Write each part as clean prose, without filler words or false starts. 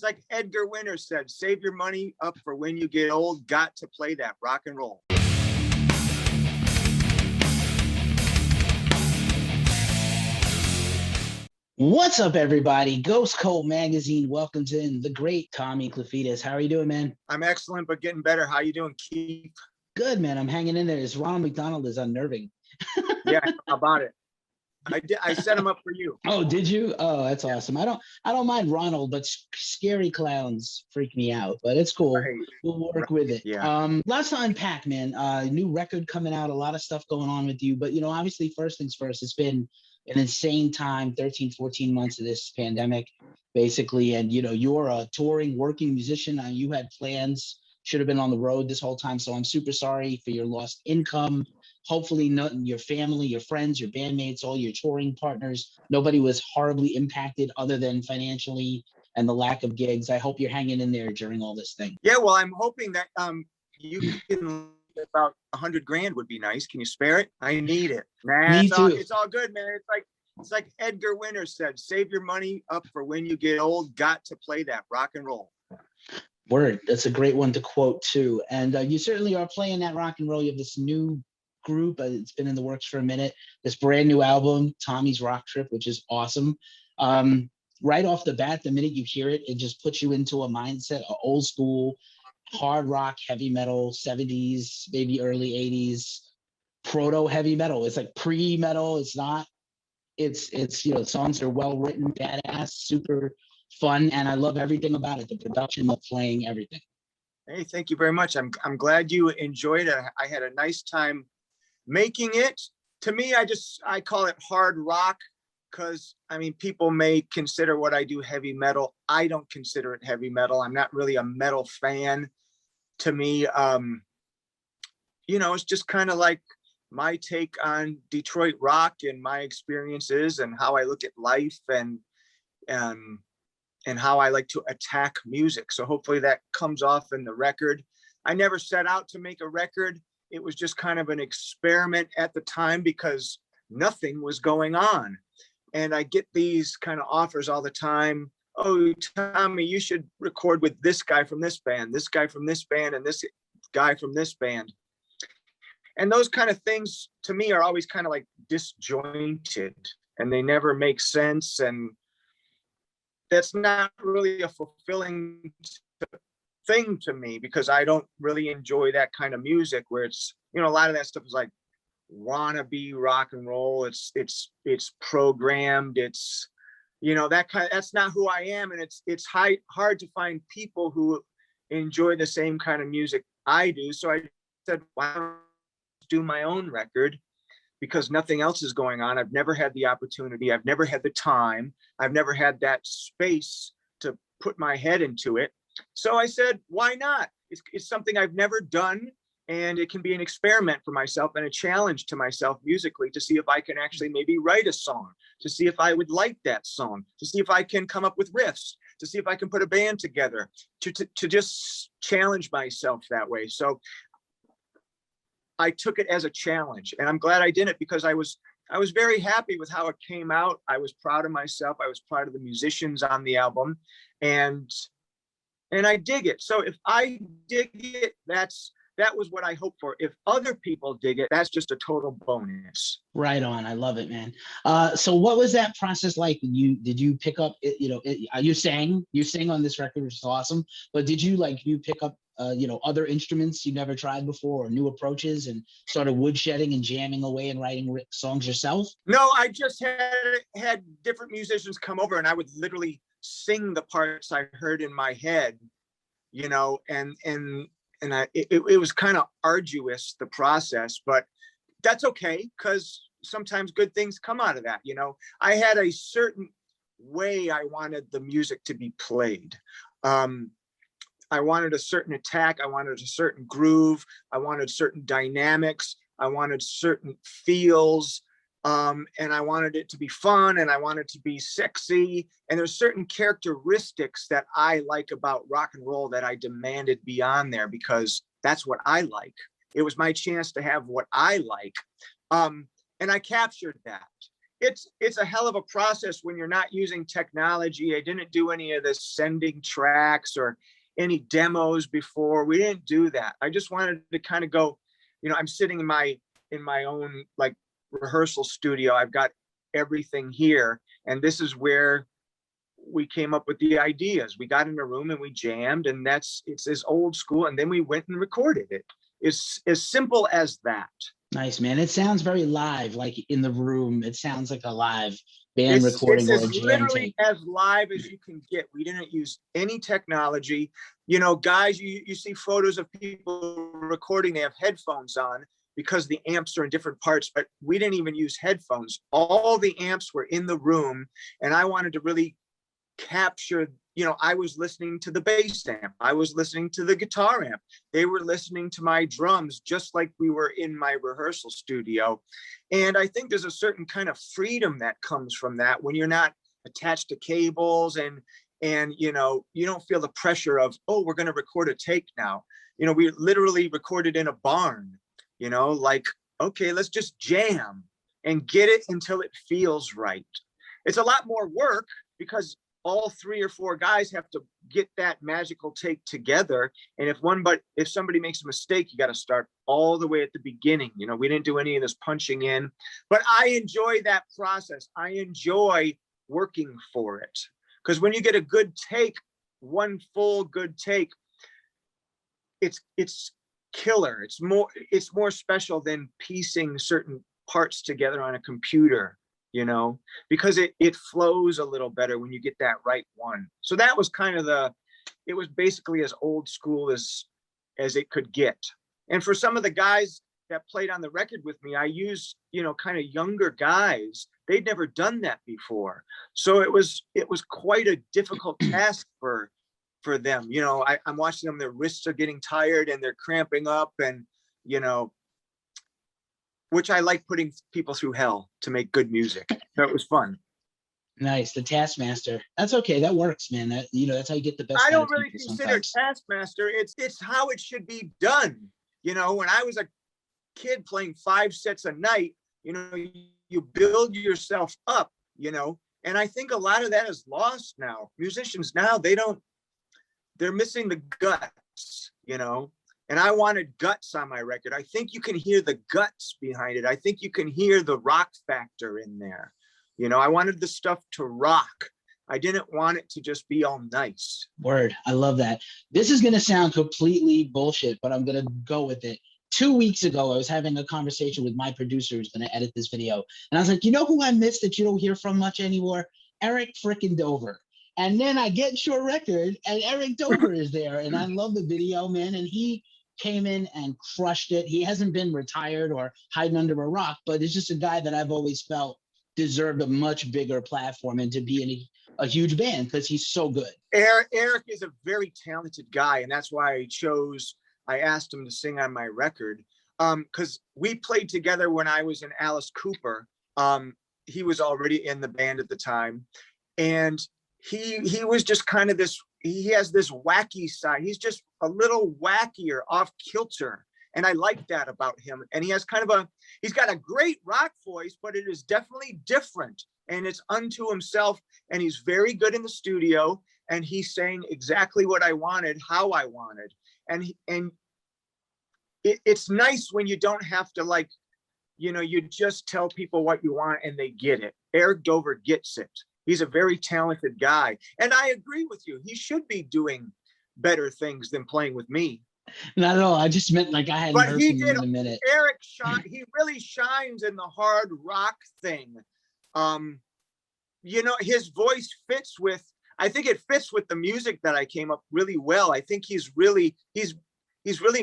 like Edgar Winter said, save your money up for when you get old. Got to play that rock and roll. What's up, everybody? Ghost Cult Magazine welcomes in the great Tommy Clufetos. How are you doing, man? I'm excellent, but getting better. How you doing, Keith? Good, man. I'm hanging in there. This Ronald McDonald is unnerving. Yeah, how about it? I set him up for you. Oh, did you? Oh, that's awesome. I don't mind Ronald, but scary clowns freak me out. But it's cool. Right. We'll work with it. Yeah. Lots to unpack, man. New record coming out. A lot of stuff going on with you. But obviously, first things first. It's been an insane time. 13, 14 months of this pandemic, basically. And you're a touring, working musician. You had plans. Should have been on the road this whole time. So I'm super sorry for your lost income. Hopefully nothing, your family, your friends, your bandmates, all your touring partners, nobody was horribly impacted other than financially and the lack of gigs. I hope you're hanging in there during all this thing. Yeah, well, I'm hoping that you can about $100,000 would be nice. Can you spare it? I need it. Nah, Me too. It's all good, man. It's like Edgar Winter said, save your money up for when you get old. Got to play that rock and roll. Word. That's a great one to quote too. And you certainly are playing that rock and roll. You have this new group. It's been in the works for a minute. This brand new album, Tommy's Rocktrip, which is awesome. Right off the bat, the minute you hear it, it just puts you into a mindset of old school, hard rock, heavy metal, 70s, maybe early 80s, proto heavy metal. It's like pre-metal. It's not. It's songs are well written, badass, super fun, and I love everything about it. The production, the playing, everything. Hey, thank you very much. I'm glad you enjoyed it. I had a nice time making it. To me, I call it hard rock because people may consider what I do heavy metal. I don't consider it heavy metal. I'm not really a metal fan. To me, it's just kind of like my take on Detroit rock and my experiences and how I look at life and how I like to attack music. So hopefully that comes off in the record. I never set out to make a record. It was just kind of an experiment at the time because nothing was going on. And I get these kind of offers all the time. Oh, Tommy, you should record with this guy from this band, this guy from this band, and this guy from this band. And those kind of things to me are always kind of like disjointed and they never make sense. And that's not really a fulfilling thing to me because I don't really enjoy that kind of music where it's, a lot of that stuff is like wannabe rock and roll. It's programmed. It's, that's not who I am. And it's hard to find people who enjoy the same kind of music I do. So I said, why don't I do my own record? Because nothing else is going on. I've never had the opportunity. I've never had the time. I've never had that space to put my head into it. So I said, why not? It's something I've never done. And it can be an experiment for myself and a challenge to myself musically to see if I can actually maybe write a song, to see if I would like that song, to see if I can come up with riffs, to see if I can put a band together, to just challenge myself that way. So I took it as a challenge and I'm glad I did it because I was very happy with how it came out. I was proud of myself. I was proud of the musicians on the album and I dig it. So if I dig it, that was what I hoped for. If other people dig it, that's just a total bonus. Right on. I love it, man. So what was that process like? Did you pick up, you sang on this record, which is awesome, but did you pick up, other instruments you never tried before or new approaches and started woodshedding and jamming away and writing songs yourself? No, I just had different musicians come over and I would literally sing the parts I heard in my head, it was kind of arduous, the process, but that's okay because sometimes good things come out of that. I had a certain way I wanted the music to be played. I wanted a certain attack. I wanted a certain groove. I wanted certain dynamics. I wanted certain feels. And I wanted it to be fun and I wanted it to be sexy. And there's certain characteristics that I like about rock and roll that I demanded be on there because that's what I like. It was my chance to have what I like. And I captured that. it's a hell of a process when you're not using technology. I didn't do any of this sending tracks or any demos before. We didn't do that. I just wanted to kind of go, I'm sitting in my own like rehearsal studio. I've got everything here, and this is where we came up with the ideas. We got in a room and we jammed, and it's as old school. And then we went and recorded it. It's as simple as that. Nice, man. It sounds very live, like in the room. It sounds like a live band recording or a jam literally tape. as live as you can get. We didn't use any technology. Guys, you see photos of people recording, they have headphones on because the amps are in different parts, but we didn't even use headphones. All the amps were in the room, and I wanted to really capture, I was listening to the bass amp, I was listening to the guitar amp, they were listening to my drums, just like we were in my rehearsal studio. And I think there's a certain kind of freedom that comes from that when you're not attached to cables, and you don't feel the pressure of, oh, we're going to record a take now. We literally recorded in a barn, like, okay, let's just jam and get it until it feels right. It's a lot more work because all 3 or 4 guys have to get that magical take together. And if somebody makes a mistake, you got to start all the way at the beginning. We didn't do any of this punching in, but I enjoy that process. I enjoy working for it, because when you get a good take, one full good take, it's killer. It's more special than piecing certain parts together on a computer, because it flows a little better when you get that right one. So that was kind of it was basically as old school as it could get. And for some of the guys that played on the record with me, I used, kind of younger guys. They'd never done that before. So it was quite a difficult task for them. I'm watching them, their wrists are getting tired and they're cramping up, and, which I like putting people through hell to make good music. So it was fun. Nice. The taskmaster. That's okay. That works, man. That's how you get the best. I don't really consider taskmaster. It's how it should be done. When I was a kid playing 5 sets a night, you build yourself up, and I think a lot of that is lost now. Musicians now, they're missing the guts, and I wanted guts on my record. I think you can hear the guts behind it. I think you can hear the rock factor in there. I wanted the stuff to rock. I didn't want it to just be all nice. Word. I love that. This is going to sound completely bullshit, but I'm going to go with it. 2 weeks ago, I was having a conversation with my producer who's going to edit this video. And I was like, who I missed that you don't hear from much anymore? Eric frickin' Dover. And then I get Short Record and Eric Dover is there. And I love the video, man. And he came in and crushed it. He hasn't been retired or hiding under a rock, but it's just a guy that I've always felt deserved a much bigger platform and to be in a huge band because he's so good. Eric is a very talented guy, and that's why I asked him to sing on my record, because we played together when I was in Alice Cooper. He was already in the band at the time, and he was just kind of he has this wacky side. He's just a little wackier, off kilter. And I like that about him. And he has he's got a great rock voice, but it is definitely different. And it's unto himself. And he's very good in the studio. And he's saying exactly what I wanted, how I wanted. And it's nice when you don't have to you just tell people what you want and they get it. Eric Dover gets it. He's a very talented guy. And I agree with you. He should be doing better things than playing with me. Not at all. I just meant like I hadn't heard from him in a minute. Eric, he really shines in the hard rock thing. His voice fits with, I think it fits with the music that I came up really well. I think he's really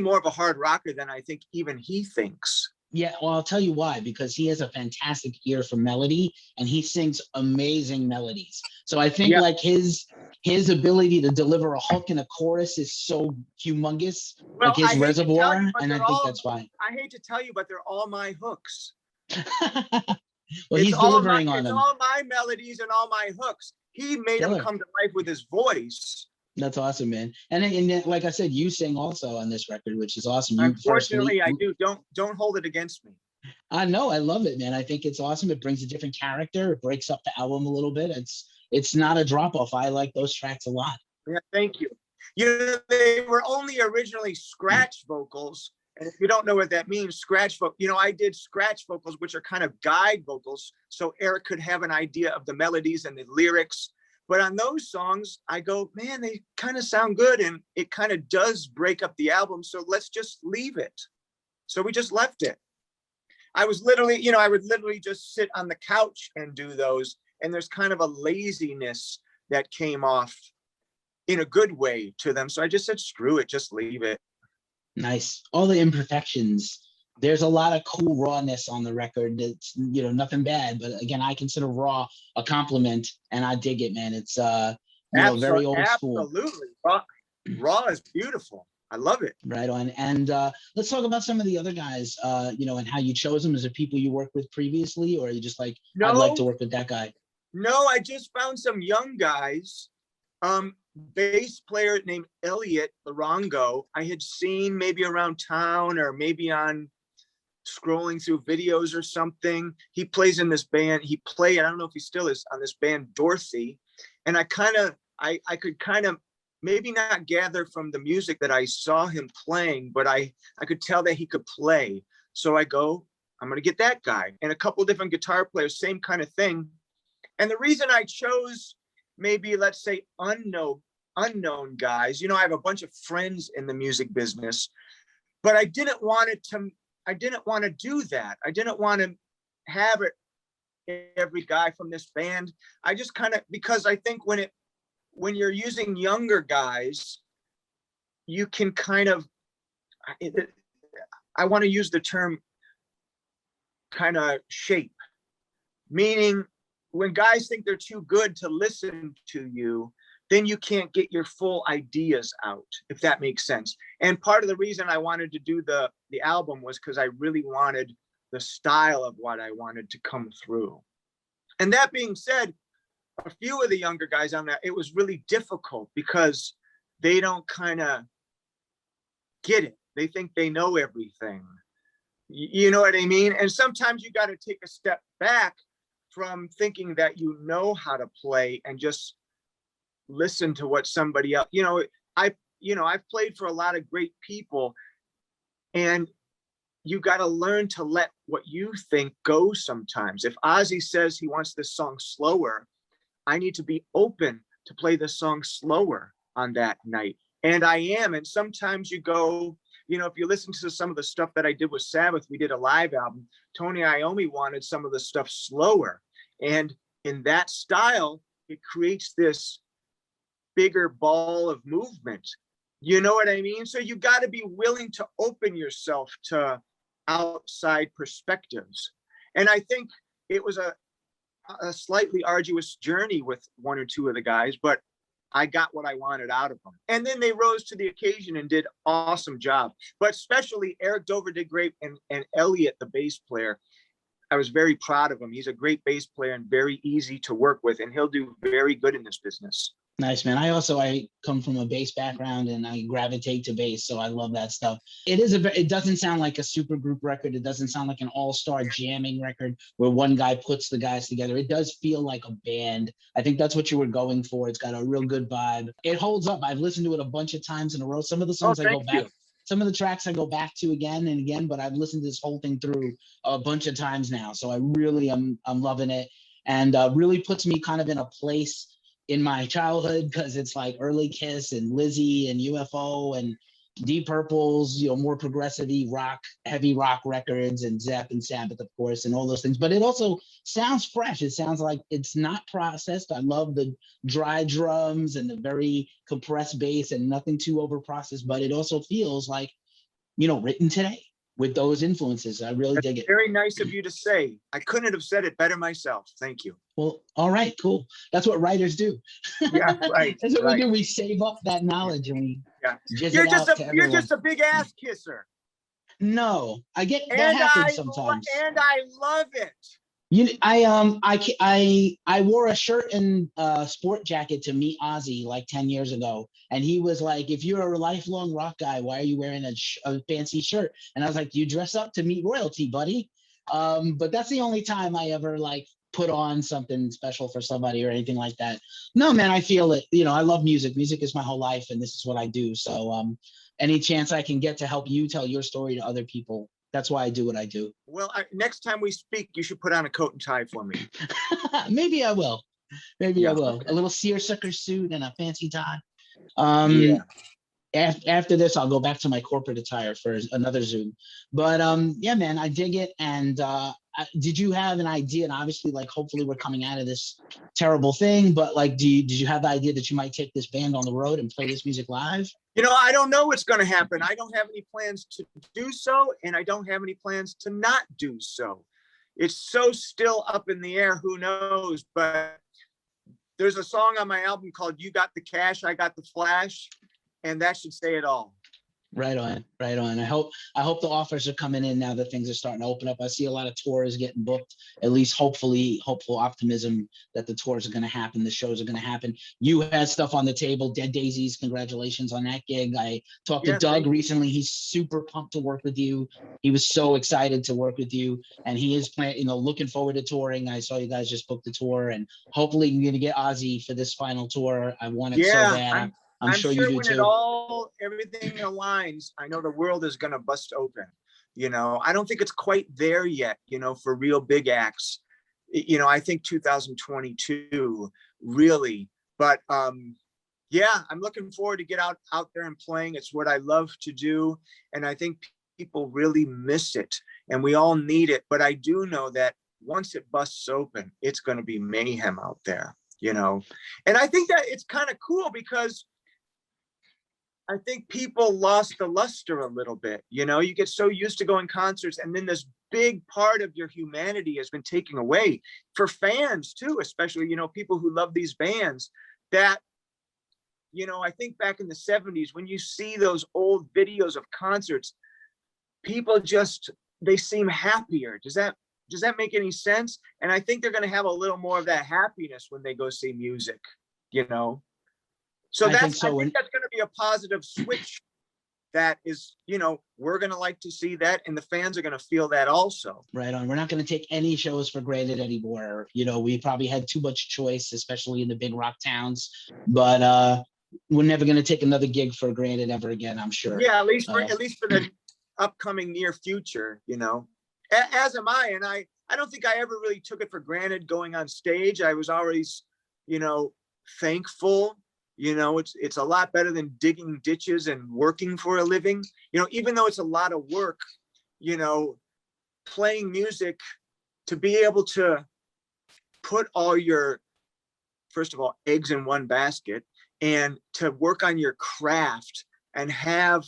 more of a hard rocker than I think even he thinks. Yeah, well, I'll tell you why, because he has a fantastic ear for melody and he sings amazing melodies. So I think like his ability to deliver a hook and a chorus is so humongous, well, like his reservoir, and I think that's why. I hate to tell you, but they're all my hooks. Well, he's delivering on them. It's all my melodies and all my hooks. He made them come to life with his voice. That's awesome, man. And like I said, you sing also on this record, which is awesome. Unfortunately, I do. Don't hold it against me. I know, I love it, man. I think it's awesome. It brings a different character. It breaks up the album a little bit. It's not a drop off. I like those tracks a lot. Yeah, thank you. They were only originally scratch vocals. And if you don't know what that means, scratch vocal, I did scratch vocals, which are kind of guide vocals. So Eric could have an idea of the melodies and the lyrics. But on those songs, I go, man, they kind of sound good. And it kind of does break up the album. So let's just leave it. So we just left it. I was literally, I would literally just sit on the couch and do those. And there's kind of a laziness that came off in a good way to them. So I just said, screw it, just leave it. Nice. All the imperfections. There's a lot of cool rawness on the record. It's, nothing bad, but again, I consider raw a compliment and I dig it, man. It's, very old school. Absolutely. Raw is beautiful. I love it. Right on. And let's talk about some of the other guys, and how you chose them. Is it people you worked with previously, or are you just like, no, I'd like to work with that guy? No, I just found some young guys. Bass player named Eliot, Lorengo, I had seen maybe around town or maybe on scrolling through videos or something. He plays in this band. He played, I don't know if he still is, on this band Dorothy. And I could kind of maybe not gather from the music that I saw him playing, but I could tell that he could play. So I go, I'm going to get that guy. And a couple of different guitar players, same kind of thing. And the reason I chose maybe, let's say, unknown guys, I have a bunch of friends in the music business, but I didn't want to do that. I didn't want to have it every guy from this band. I just because I think when you're using younger guys, you can I want to use the term kind of shape, meaning when guys think they're too good to listen to you, then you can't get your full ideas out, if that makes sense. And part of the reason I wanted to do the album was because I really wanted the style of what I wanted to come through. And that being said, a few of the younger guys on that, it was really difficult because they don't kind of get it. They think they know everything. You know what I mean? And sometimes you got to take a step back from thinking that you know how to play and just listen to what somebody else, I've played for a lot of great people, and you got to learn to let what you think go sometimes. If Ozzy says he wants this song slower, I need to be open to play the song slower on that night. And I am. And sometimes you go, if you listen to some of the stuff that I did with Sabbath, we did a live album. Tony Iommi wanted some of the stuff slower. And in that style, it creates this bigger ball of movement. You know what I mean? So you got to be willing to open yourself to outside perspectives. And I think it was a slightly arduous journey with one or two of the guys, but I got what I wanted out of them. And then they rose to the occasion and did awesome job. But especially Eric Dover did great, and Eliot, the bass player, I was very proud of him. He's a great bass player and very easy to work with, and he'll do very good in this business. Nice, man. I come from a bass background and I gravitate to bass, so I love that stuff. It doesn't sound like a super group record. It doesn't sound like an all-star jamming record where one guy puts the guys together. It does feel like a band. I think that's what you were going for. It's got a real good vibe. It holds up. I've listened to it a bunch of times in a row. Some of the songs I go back. Some of the tracks I go back to again and again, but I've listened to this whole thing through a bunch of times now. So I really I'm loving it, and really puts me kind of in a place in my childhood, because it's like early Kiss and Lizzie and UFO and Deep Purple's, more progressive rock, heavy rock records, and Zepp and Sabbath, of course, and all those things. But it also sounds fresh. It sounds like it's not processed. I love the dry drums and the very compressed bass and nothing too over processed, but it also feels like, written today with those influences. I really dig it. Very nice of you to say. I couldn't have said it better myself. Thank you. Well, all right, cool. That's what writers do. Yeah, right. That's what we do. We save up that knowledge and we You're just a big ass kisser. No, I get that happens sometimes. And I love it. I wore a shirt and sport jacket to meet Ozzy like 10 years ago, and he was like, "If you're a lifelong rock guy, why are you wearing a fancy shirt?" And I was like, "You dress up to meet royalty, buddy." But that's the only time I ever like put on something special for somebody or anything like that. No, man, I feel it. You know, I love music. Music is my whole life, and this is what I do. So any chance I can get to help you tell your story to other people, that's why I do what I do. Well, next time we speak, you should put on a coat and tie for me. Maybe I will. Maybe I will. Okay. A little seersucker suit and a fancy tie. Yeah. After this, I'll go back to my corporate attire for another Zoom. But yeah, man, I dig it. And did you have an idea? And obviously, like, hopefully we're coming out of this terrible thing, but like, did you have the idea that you might take this band on the road and play this music live? You know, I don't know what's going to happen. I don't have any plans to do so, and I don't have any plans to not do so. It's so still up in the air. Who knows? But there's a song on my album called "You Got the Cash, I Got the Flash," and that should say it all. Right on, right on. I hope the offers are coming in now that things are starting to open up. I see a lot of tours getting booked, at least hopeful optimism that the tours are going to happen, the shows are going to happen. You had stuff on the table, Dead Daisies, congratulations on that gig. I talked to Doug recently. He's super pumped to work with you. He was so excited to work with you, and he is looking forward to touring. I saw you guys just booked the tour, and hopefully you're going to get Ozzy for this final tour. I want it so bad. I'm sure you do when too. Everything aligns, I know the world is going to bust open. You know, I don't think it's quite there yet, you know, for real big acts. You know, I think 2022 really, but yeah, I'm looking forward to get out there and playing. It's what I love to do. And I think people really miss it and we all need it. But I do know that once it busts open, it's going to be mayhem out there, you know. And I think that it's kind of cool because I think people lost the luster a little bit. You know, you get so used to going concerts and then this big part of your humanity has been taken away for fans too, especially, you know, people who love these bands that, you know, I think back in the 70s, when you see those old videos of concerts, people they seem happier. Does that make any sense? And I think they're going to have a little more of that happiness when they go see music, you know? So I think that's going to be a positive switch. That is, you know, we're going to like to see that and the fans are going to feel that also. Right on. We're not going to take any shows for granted anymore. You know, we probably had too much choice, especially in the big rock towns, but we're never going to take another gig for granted ever again, I'm sure. Yeah, at least for the upcoming near future, you know, as am I. And I don't think I ever really took it for granted going on stage. I was always, you know, thankful. You know, it's a lot better than digging ditches and working for a living. You know, even though it's a lot of work, you know, playing music, to be able to put all your, first of all, eggs in one basket and to work on your craft and have,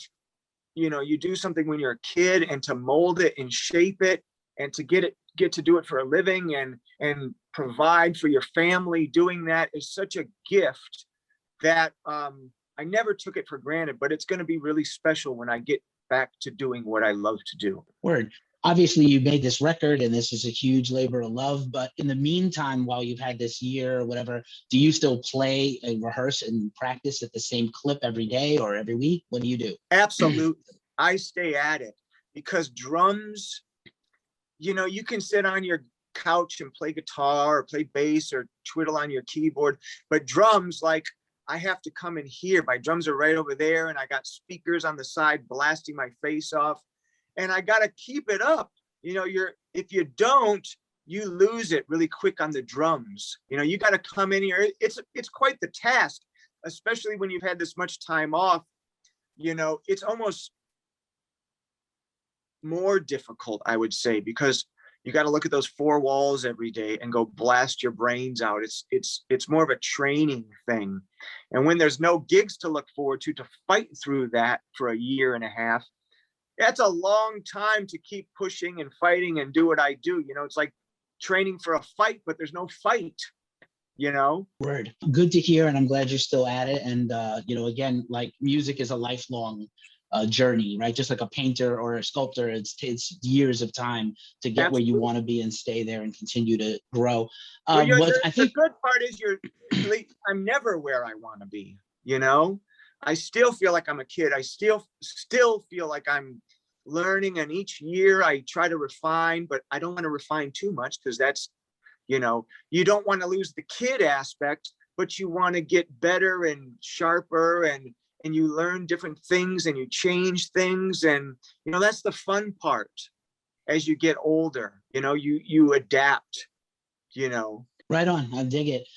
you know, you do something when you're a kid and to mold it and shape it and to get to do it for a living and provide for your family. Doing that is such a gift that I never took it for granted, but it's going to be really special when I get back to doing what I love to do. Word. Obviously, you made this record and this is a huge labor of love, but in the meantime, while you've had this year or whatever, do you still play and rehearse and practice at the same clip every day or every week? What do you do? Absolutely. I stay at it because drums, you know, you can sit on your couch and play guitar or play bass or twiddle on your keyboard, but drums, like, I have to come in here. My drums are right over there and I got speakers on the side blasting my face off and I got to keep it up. You know, if you don't, you lose it really quick on the drums. You know, you got to come in here. It's quite the task, especially when you've had this much time off. You know, it's almost more difficult, I would say, because you got to look at those four walls every day and go blast your brains out. It's more of a training thing. And when there's no gigs to look forward to fight through that for a year and a half, that's a long time to keep pushing and fighting and do what I do. You know, it's like training for a fight, but there's no fight, you know? Word. Good to hear. And I'm glad you're still at it. And, you know, again, like music is a lifelong journey, right? Just like a painter or a sculptor, it's years of time to get where you want to be and stay there and continue to grow. I think the good part is I'm never where I want to be. You know, I still feel like I'm a kid. I still feel like I'm learning, and each year I try to refine, but I don't want to refine too much because that's, you know, you don't want to lose the kid aspect, but you want to get better and sharper, and you learn different things and you change things. And, you know, that's the fun part as you get older, you know, you adapt, you know. Right on. I dig it.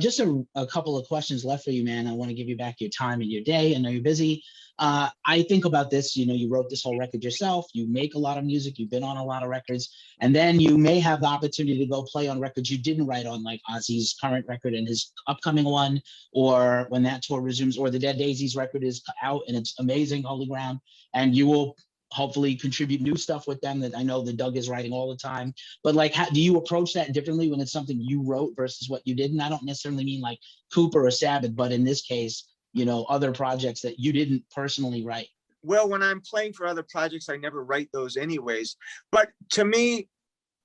Just a couple of questions left for you, man. I want to give you back your time and your day. I know you're busy. I think about this, you know, you wrote this whole record yourself. You make a lot of music. You've been on a lot of records. And then you may have the opportunity to go play on records you didn't write on, like Ozzy's current record and his upcoming one, or when that tour resumes, or the Dead Daisies record is out and it's amazing, Holy Ground. And you will hopefully contribute new stuff with them that I know that Doug is writing all the time. But like, how do you approach that differently when it's something you wrote versus what you didn't? I don't necessarily mean like Cooper or Sabbath, but in this case, you know, other projects that you didn't personally write. Well, when I'm playing for other projects, I never write those anyways. But to me,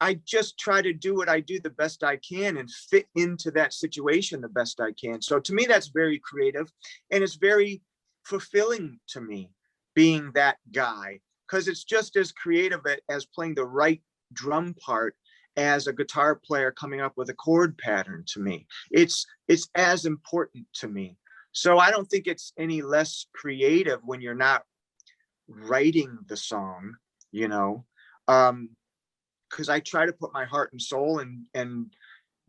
I just try to do what I do the best I can and fit into that situation the best I can. So to me, that's very creative, and it's very fulfilling to me being that guy, because it's just as creative as playing the right drum part as a guitar player coming up with a chord pattern. To me, it's as important to me. So I don't think it's any less creative when you're not writing the song, you know, because I try to put my heart and soul and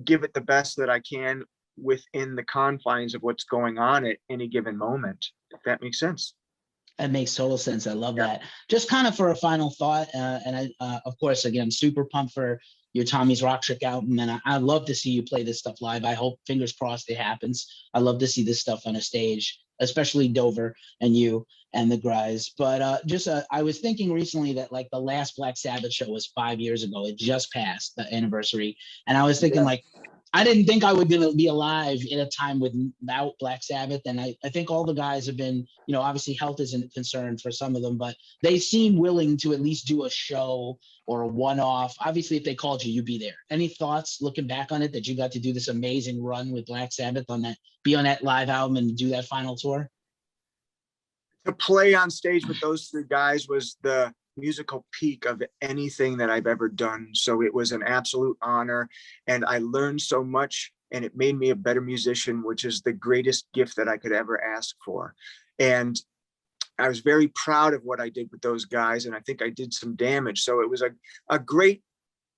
give it the best that I can within the confines of what's going on at any given moment, if that makes sense. That makes total sense. I love that. Just kind of for a final thought, and I, of course, again, super pumped for your Tommy's Rocktrip album, and I love to see you play this stuff live. I hope, fingers crossed, it happens. I love to see this stuff on a stage, especially Dover and you and the guys. But I was thinking recently that like the last Black Sabbath show was 5 years ago. It just passed the anniversary, and I was thinking like, I didn't think I would be alive in a time without Black Sabbath. And I think all the guys have been, you know, obviously health isn't a concern for some of them, but they seem willing to at least do a show or a one-off. Obviously, if they called you, you'd be there. Any thoughts looking back on it that you got to do this amazing run with Black Sabbath be on that live album and do that final tour? To play on stage with those three guys was the musical peak of anything that I've ever done. So it was an absolute honor, and I learned so much, and it made me a better musician, which is the greatest gift that I could ever ask for. And I was very proud of what I did with those guys, and I think I did some damage. So it was a great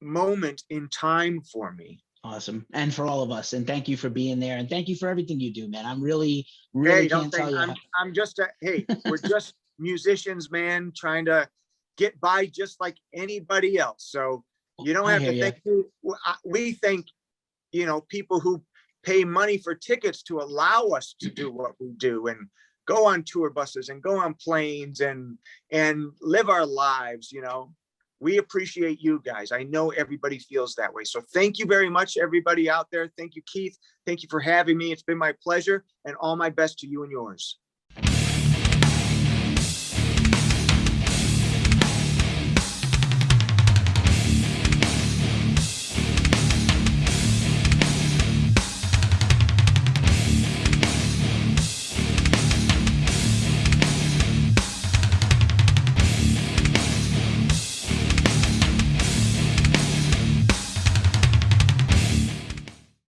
moment in time for me. Awesome. And for all of us. And thank you for being there. And thank you for everything you do, man. I'm really can't tell you. I'm just we're just musicians, man, trying to get by just like anybody else. So you don't have to thank me. We thank, you know, people who pay money for tickets to allow us to do what we do and go on tour buses and go on planes and live our lives. You know, we appreciate you guys. I know everybody feels that way. So thank you very much, everybody out there. Thank you, Keith. Thank you for having me. It's been my pleasure, and all my best to you and yours.